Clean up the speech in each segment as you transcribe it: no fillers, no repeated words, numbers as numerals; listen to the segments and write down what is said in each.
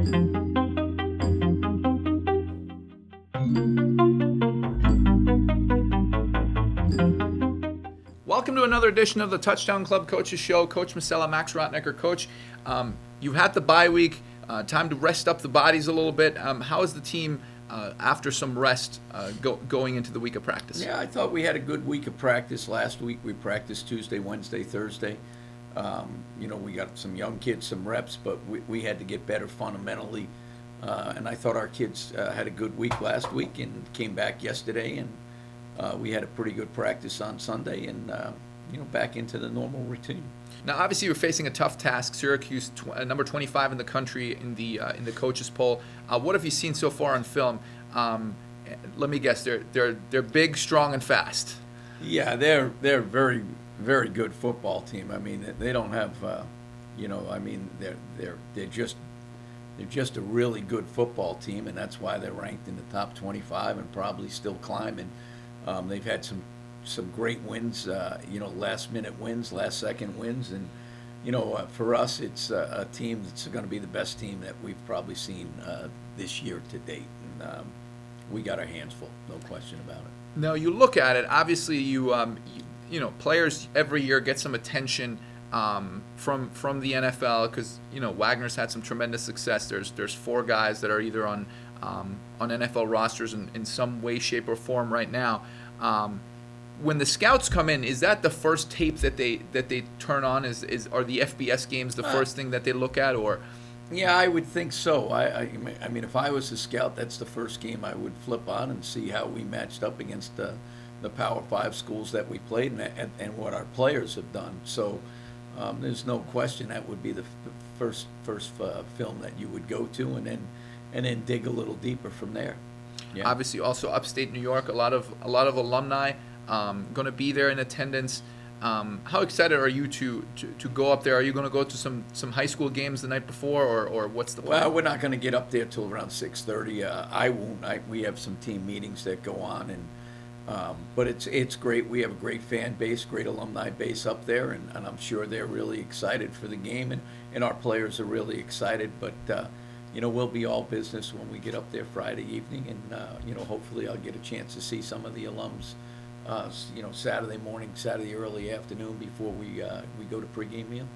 Welcome to another edition of the Touchdown Club Coaches Show. Coach Masella, Max Rottenecker. Coach, you've had the bye week, time to rest up the bodies a little bit. How is the team after some rest going into the week of practice? Yeah, I thought we had a good week of practice. Last week we practiced Tuesday, Wednesday, Thursday. We got some young kids, some reps, but we had to get better fundamentally. And I thought our kids had a good week last week and came back yesterday, and we had a pretty good practice on Sunday, and back into the normal routine. Now, obviously, you're facing a tough task. Syracuse, number 25 in the country in the coaches poll. What have you seen so far on film? Let me guess, they're big, strong, and fast. Yeah, they're very, very good football team. I mean, they don't have, they're just a really good football team, and that's why they're ranked in the top 25 and probably still climbing. They've had some great wins, last-minute wins, last-second wins, and for us, it's a team that's going to be the best team that we've probably seen this year to date, and we got our hands full, no question about it. Now, you look at it. Obviously, you players every year get some attention from the NFL because Wagner's had some tremendous success. There's 4 guys that are either on NFL rosters in some way, shape, or form right now. When the scouts come in, is that the first tape that they turn on? Are the FBS games the first thing that they look at, or? Yeah, I would think so. I mean, if I was a scout, that's the first game I would flip on and see how we matched up against the Power 5 schools that we played and what our players have done. So there's no question that would be the first film that you would go to, and then dig a little deeper from there. Yeah. Obviously, also upstate New York, a lot of alumni going to be there in attendance. How excited are you to go up there? Are you going to go to some high school games the night before, or what's the plan? Well, we're not going to get up there till around 6:30. I won't. We have some team meetings that go on, but it's great. We have a great fan base, great alumni base up there, and I'm sure they're really excited for the game, and our players are really excited. But we'll be all business when we get up there Friday evening, and hopefully I'll get a chance to see some of the alums, Saturday morning, Saturday early afternoon before we go to pregame meal.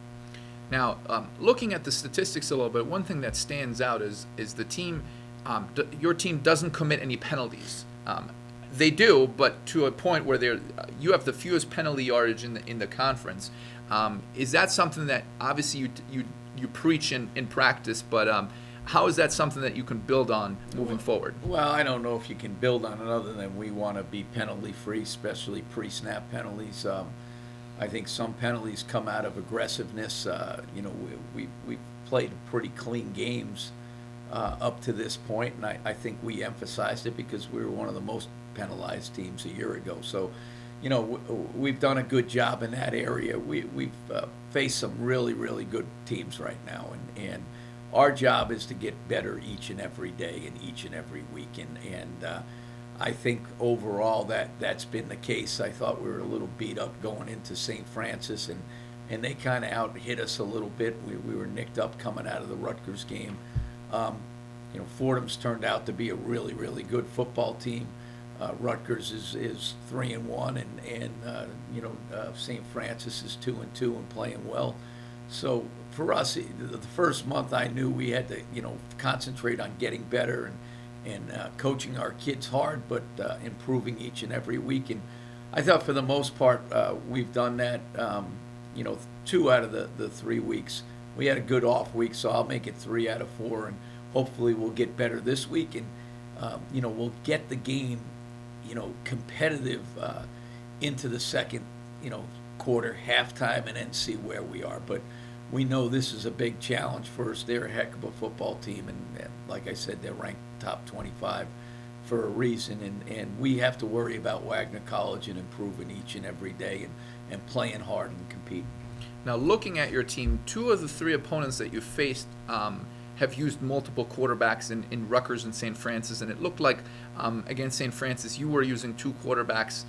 Now, looking at the statistics a little bit, one thing that stands out is the team. Your team doesn't commit any penalties. They do, but to a point where you have the fewest penalty yardage in the conference. Is that something that obviously you preach in practice, but how is that something that you can build on moving forward? Well, I don't know if you can build on it other than we want to be penalty-free, especially pre-snap penalties. I think some penalties come out of aggressiveness. We played pretty clean games up to this point, and I think we emphasized it because we were one of the most penalized teams a year ago. So, we've done a good job in that area. We've faced some really, really good teams right now, and our job is to get better each and every day and each and every week, and I think overall that's been the case. I thought we were a little beat up going into St. Francis, and they kind of out-hit us a little bit. We were nicked up coming out of the Rutgers game. Fordham's turned out to be a really, really good football team. Rutgers is 3-1, and St. Francis is 2-2 and playing well. So for us, the first month I knew we had to, concentrate on getting better and coaching our kids hard, but improving each and every week. And I thought for the most part we've done that. 2 out of the 3 weeks we had a good off week, so I'll make it 3 out of 4, and hopefully we'll get better this week, and we'll get the game, competitive into the second, quarter, halftime, and then see where we are. But we know this is a big challenge for us. They're a heck of a football team, and like I said, they're ranked top 25 for a reason, and we have to worry about Wagner College and improving each and every day and playing hard and competing. Now, looking at your team, 2 of the 3 opponents that you faced have used multiple quarterbacks in Rutgers and St. Francis, and it looked like against St. Francis you were using 2 quarterbacks,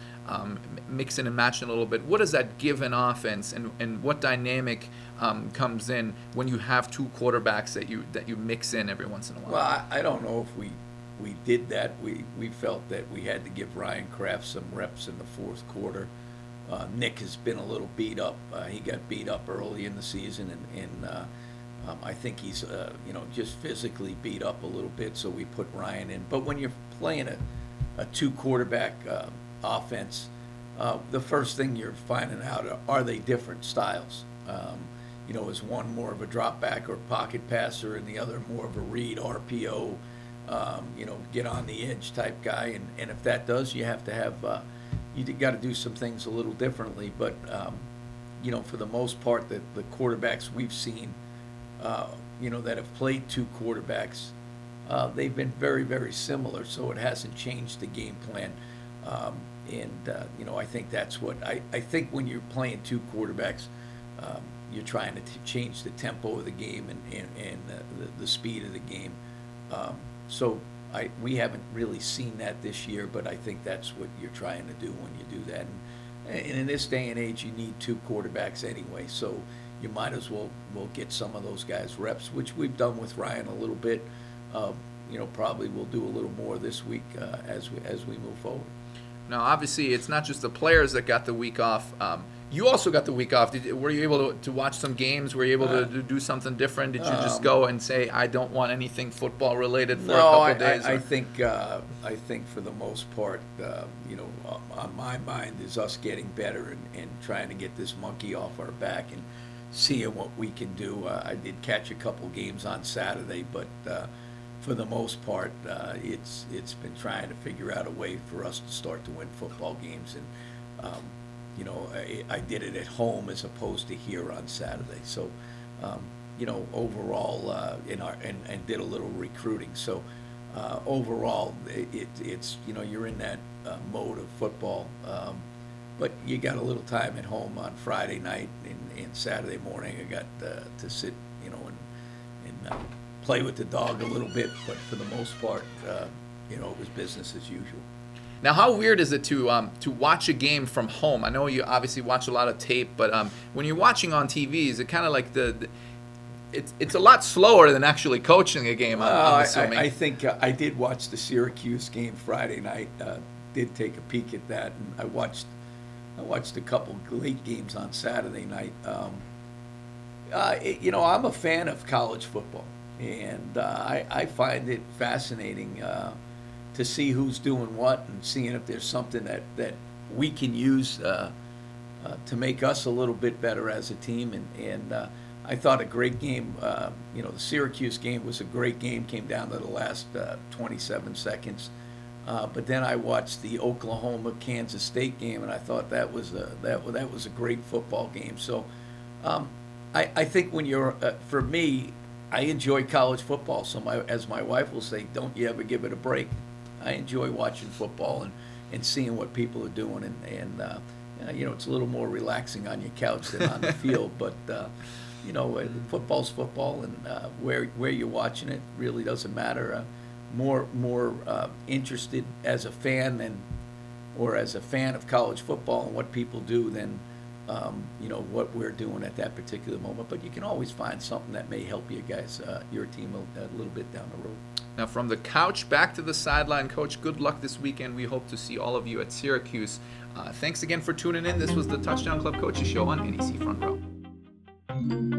mixing and matching a little bit. What does that give an offense, and what dynamic comes in when you have 2 quarterbacks that you mix in every once in a while? Well, I don't know if we did that. We felt that we had to give Ryan Kraft some reps in the fourth quarter. Nick has been a little beat up. He got beat up early in the season, and I think he's just physically beat up a little bit, so we put Ryan in. But when you're playing a 2 quarterback offense, the first thing you're finding out are they different styles. Is one more of a drop back or pocket passer, and the other more of a read RPO, get on the edge type guy. And if that does, you have to have you got to do some things a little differently. But for the most part, the quarterbacks we've seen, that have played 2 quarterbacks, they've been very, very similar. So it hasn't changed the game plan. I think that's what I think when you're playing 2 quarterbacks, you're trying to change the tempo of the game and the speed of the game. We haven't really seen that this year, but I think that's what you're trying to do when you do that. And in this day and age, you need 2 quarterbacks anyway, so you might as well get some of those guys reps, which we've done with Ryan a little bit. Probably we'll do a little more this week as we move forward. Now, obviously, it's not just the players that got the week off. You also got the week off. Were you able to watch some games? Were you able to do something different? Did you just go and say, I don't want anything football related for a couple of days? I think for the most part, on my mind is us getting better and trying to get this monkey off our back and seeing what we can do. I did catch a couple games on Saturday, but for the most part, it's been trying to figure out a way for us to start to win football games. And I did it at home as opposed to here on Saturday. So, overall, and did a little recruiting. So, overall, it's you're in that mode of football. But you got a little time at home on Friday night and Saturday morning. I got to sit, and play with the dog a little bit. But for the most part, it was business as usual. Now, how weird is it to watch a game from home? I know you obviously watch a lot of tape, but when you're watching on TV, is it kind of like it's a lot slower than actually coaching a game? I'm assuming. I think I did watch the Syracuse game Friday night. Did take a peek at that, and I watched a couple late games on Saturday night. I'm a fan of college football, and I find it fascinating. To see who's doing what and seeing if there's something that we can use to make us a little bit better as a team. And I thought a great game, the Syracuse game was a great game, came down to the last 27 seconds. But then I watched the Oklahoma-Kansas State game, and I thought that was a great football game. So I think when you're, for me, I enjoy college football. So as my wife will say, don't you ever give it a break. I enjoy watching football and seeing what people are doing, and it's a little more relaxing on your couch than on the field. But football's football, and where you're watching it really doesn't matter. More interested as a fan or as a fan of college football and what people do than what we're doing at that particular moment. But you can always find something that may help you guys, your team, a little bit down the road. Now, from the couch back to the sideline, Coach, good luck this weekend. We hope to see all of you at Syracuse. Thanks again for tuning in. This was the Touchdown Club Coaches Show on NEC Front Row.